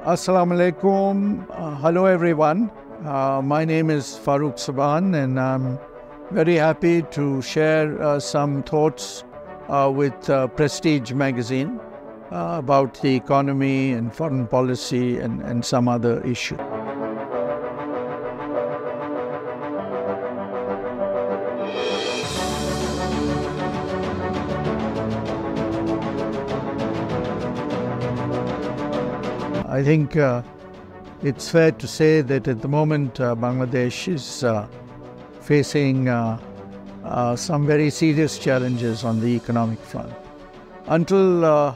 Assalamu alaikum. Hello, everyone. My name is Farooq Subhan, and I'm very happy to share some thoughts with Prestige magazine about the economy and foreign policy and some other issue. I think it's fair to say that at the moment Bangladesh is facing some very serious challenges on the economic front. Until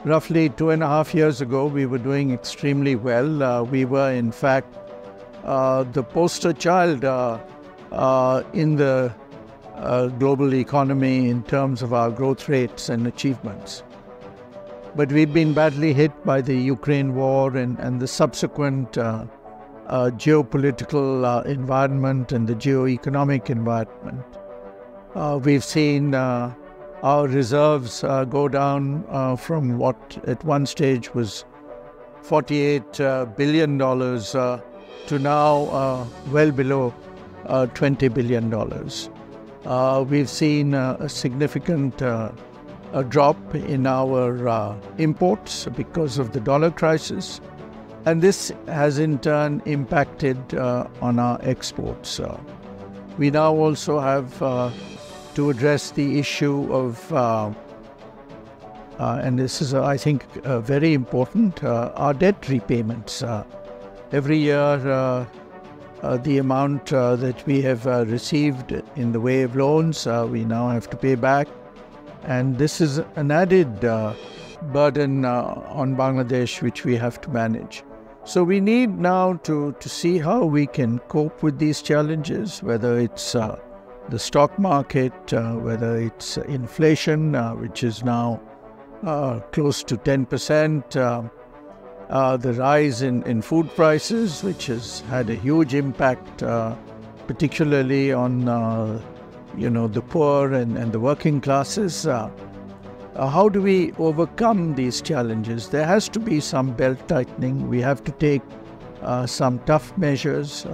roughly 2.5 years ago, we were doing extremely well. We were, in fact, the poster child in the global economy in terms of our growth rates and achievements. But we've been badly hit by the Ukraine war and the subsequent geopolitical environment and the geo-economic environment. We've seen our reserves go down from what at one stage was $48 billion to now well below $20 billion. We've seen a significant a drop in our imports because of the dollar crisis, and this has in turn impacted on our exports. We now also have to address the issue of, and this is I think very important, our debt repayments. Every year the amount that we have received in the way of loans, we now have to pay back. And this is an added burden on Bangladesh, which we have to manage. So we need now to see how we can cope with these challenges, whether it's the stock market, whether it's inflation, which is now close to 10%, the rise in food prices, which has had a huge impact, particularly on the poor and the working classes. How do we overcome these challenges? There has to be some belt tightening. We have to take some tough measures.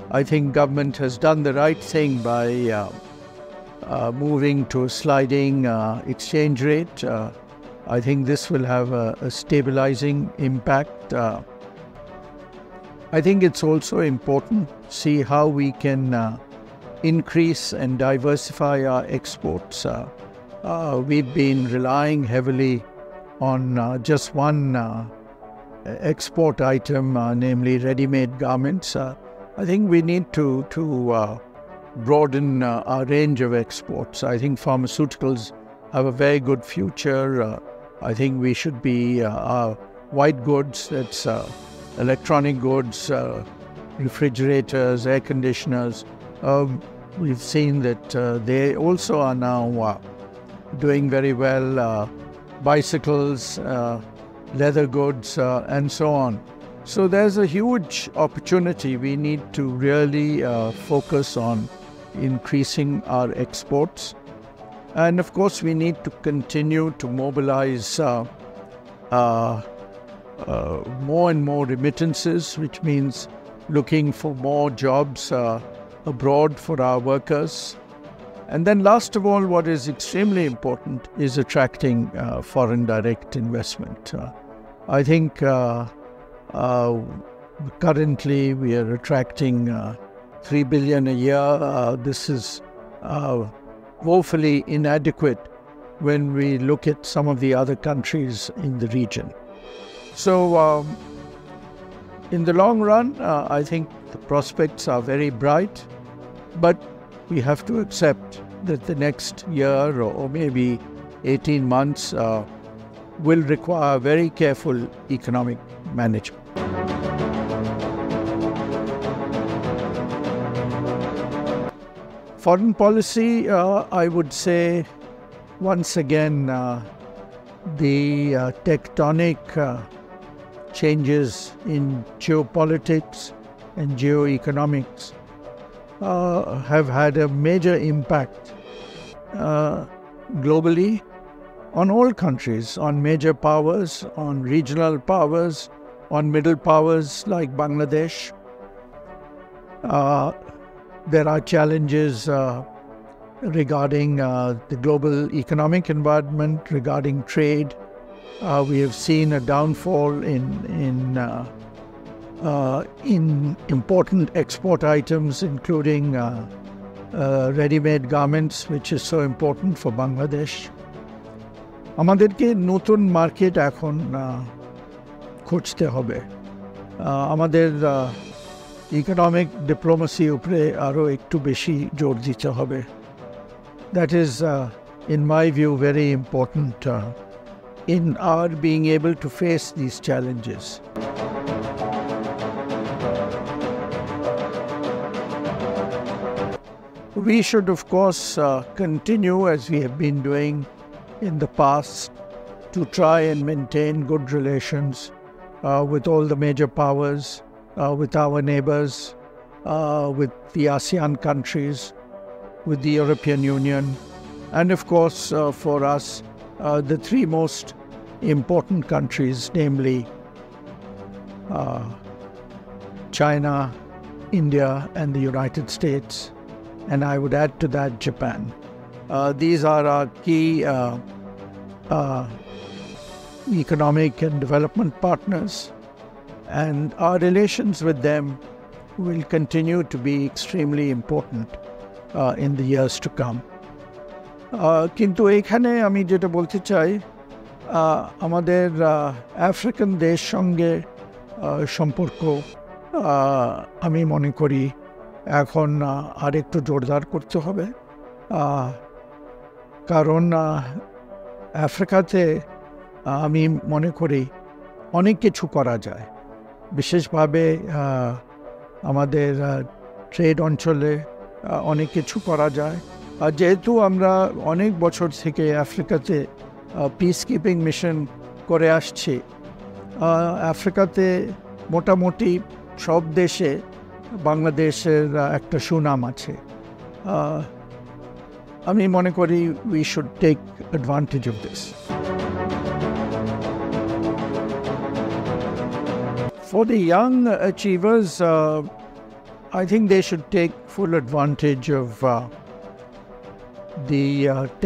I think government has done the right thing by moving to a sliding exchange rate. I think this will have a stabilizing impact. I think it's also important to see how we can increase and diversify our exports. We've been relying heavily on just one export item, namely ready-made garments. I think we need to broaden our range of exports. I think pharmaceuticals have a very good future. I think we should be our white goods, that's electronic goods, refrigerators, air conditioners. We've seen that they also are now doing very well, bicycles, leather goods, and so on. So there's a huge opportunity. We need to really focus on increasing our exports. And of course, we need to continue to mobilize more and more remittances, which means looking for more jobs abroad for our workers. And then last of all, what is extremely important is attracting foreign direct investment. I think currently we are attracting $3 billion a year. This is woefully inadequate when we look at some of the other countries in the region. So in the long run, I think the prospects are very bright, but we have to accept that the next year or maybe 18 months will require very careful economic management. Foreign policy, I would say, once again, the tectonic changes in geopolitics and geoeconomics have had a major impact globally on all countries, on major powers, on regional powers, on middle powers like Bangladesh. There are challenges regarding the global economic environment, regarding trade. We have seen a downfall in important export items, including ready-made garments, which is so important for Bangladesh. আমাদেরকে নতুন market এখন খুঁজতে হবে। আমাদের economic diplomacy উপরে আরও একটু বেশি জোর দিতে হবে। That is, in my view, very important in our being able to face these challenges. We should, of course, continue as we have been doing in the past to try and maintain good relations with all the major powers, with our neighbors, with the ASEAN countries, with the European Union, and of course for us, the three most important countries, namely China, India, and the United States, and I would add to that Japan. These are our key economic and development partners, and our relations with them will continue to be extremely important in the years to come. কিন্তু এখানে আমি যেটা বলতে চাই, আমাদের African দেশ সঙ্গে সম্পর্ক আমি মনে করি এখন আরেকটু জোরদার করতে হবে, কারণ আফ্রিকাতে আমি মনে করি অনেক কিছু করা যায়, বিশেষভাবে আমাদের ট্রেড অঞ্চলে অনেক কিছু করা যায়। আর যেহেতু আমরা অনেক বছর থেকে আফ্রিকাতে পিস কিপিং মিশন করে আসছি, আফ্রিকাতে মোটামুটি সব দেশে বাংলাদেশের একটা সুনাম আছে। আমি মনে করি we should take advantage of this. For the young achievers, I think they should take full advantage of the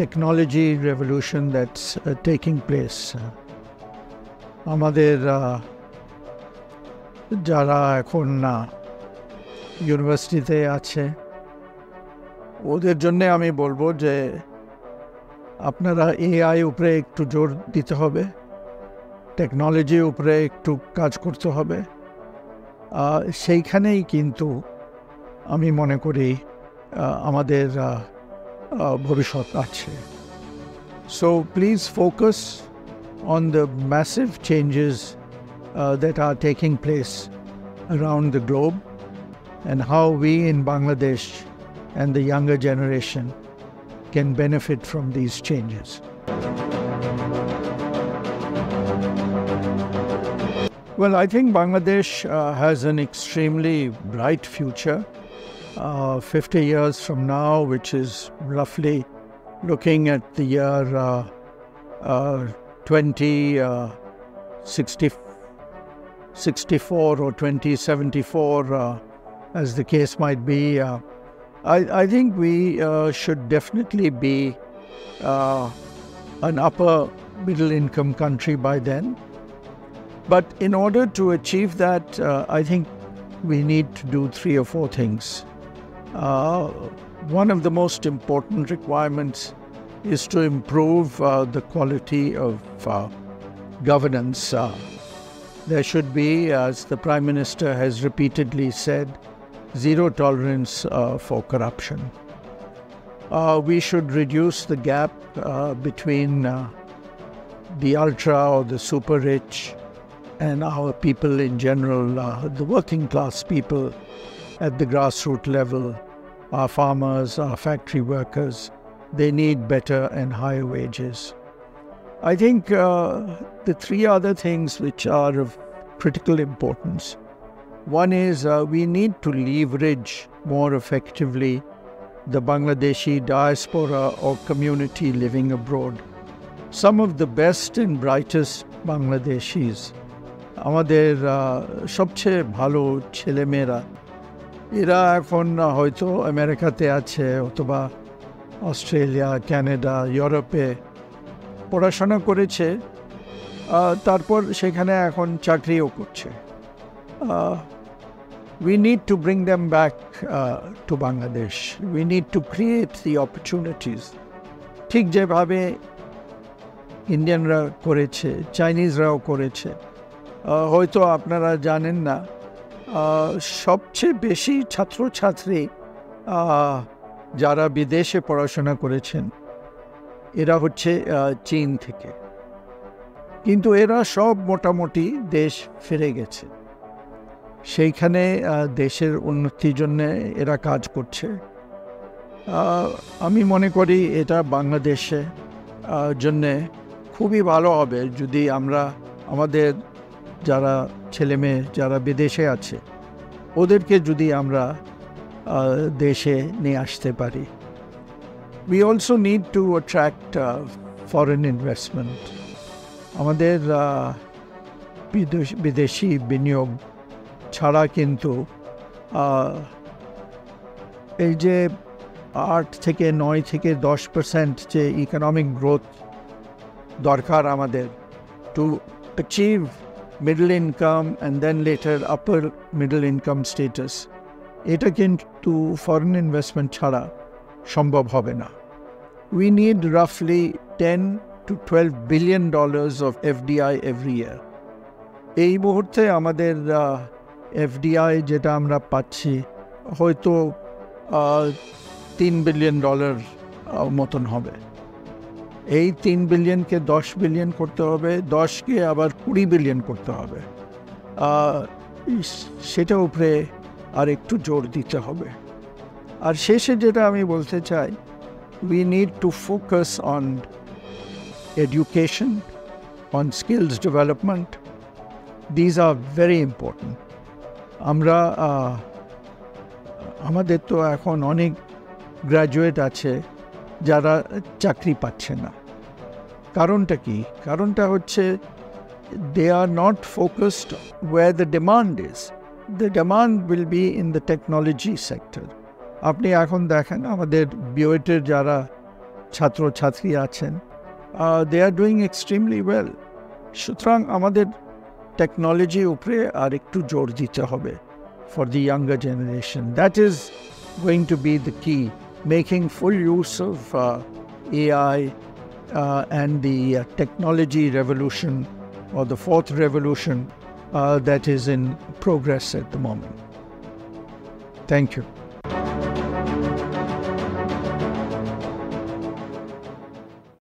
technology revolution that's taking place. আমাদের যারা এখন ইউনিভার্সিটিতে আছে ওদের জন্য আমি বলবো যে আপনারা এআই উপরে একটু জোর দিতে হবে, টেকনোলজি উপরে একটু কাজ করতে হবে। সেইখানেই কিন্তু আমি মনে করি আমাদের ভবিষ্যৎ আছে। So please focus on the massive changes that are taking place around the globe and how we in Bangladesh and the younger generation can benefit from these changes. Well, I think Bangladesh has an extremely bright future. 50 years from now, which is roughly looking at the year 2064 or 2074, as the case might be, I think we should definitely be an upper middle income country by then. But in order to achieve that, I think we need to do 3 or 4 things. One of the most important requirements is to improve the quality of governance. There should be, as the Prime Minister has repeatedly said, zero tolerance for corruption. We should reduce the gap between the ultra or the super rich and our people in general, the working class people at the grassroots level, our farmers, our factory workers. They need better and higher wages. I think the 3 other things which are of critical importance. One is we need to leverage more effectively the Bangladeshi diaspora or community living abroad. Some of the best and brightest Bangladeshis আমাদের সবচেয়ে ভালো ছেলেমেয়েরা এরা এখন হয়তো আমেরিকাতে আছে অথবা অস্ট্রেলিয়া, কানাডা, ইউরোপে পড়াশোনা করেছে, তারপর সেখানে এখন চাকরিও করছে। We need to bring them back to Bangladesh. We need to create the opportunities. ঠিক যেভাবে ইন্ডিয়ানরা করেছে, চাইনিজরাও করেছে। হয়তো আপনারা জানেন না, সবচেয়ে বেশি ছাত্রছাত্রী যারা বিদেশে পড়াশোনা করেছেন এরা হচ্ছে চীন থেকে, কিন্তু এরা সব মোটামুটি দেশ ফিরে গেছে। সেইখানে দেশের উন্নতির জন্য এরা কাজ করছে। আমি মনে করি এটা বাংলাদেশে জন্যে খুবই ভালো হবে যদি আমরা আমাদের যারা ছেলেমেয়ে যারা বিদেশে আছে ওদেরকে যদি আমরা দেশে নিয়ে আসতে পারি। We also need to attract foreign investment. আমাদের বিদেশি বিনিয়োগ ছাড়া কিন্তু এই যে 8 থেকে 9 থেকে 10% যে ইকোনমিক গ্রোথ দরকার আমাদের to achieve middle income and then later upper middle income status, এটা কিন্তু ফরেন ইনভেস্টমেন্ট ছাড়া সম্ভব হবে না। We need roughly $10 to $12 billion of FDI every year. এই মুহূর্তে আমাদের FDI যেটা আমরা পাচ্ছি হয়তো $3 billion মতন হবে। এই 3 বিলিয়নকে 10 বিলিয়ন করতে হবে, 10কে আবার 20 বিলিয়ন করতে হবে। সেটা উপরে আর একটু জোর দিতে হবে। আর শেষে যেটা আমি বলতে চাই, we need to focus on education, on skills development. These are very important. আমরা আমাদের তো এখন অনেক গ্র্যাজুয়েট আছে যারা চাকরি পাচ্ছে না। কারণটা কি? কারণটা হচ্ছে they are not focused where the demand is. The demand will be in the technology sector. আপনি এখন দেখেন আমাদের বিওয়েটের যারা ছাত্রছাত্রী আছেন, they are doing extremely well. সুতরাং আমাদের টেকনোলজি উপরে আর একটু জোর দিতে হবে for the younger generation. That is going to be the key, making full use of AI and the technology revolution or the fourth revolution that is in progress at the moment. Thank you.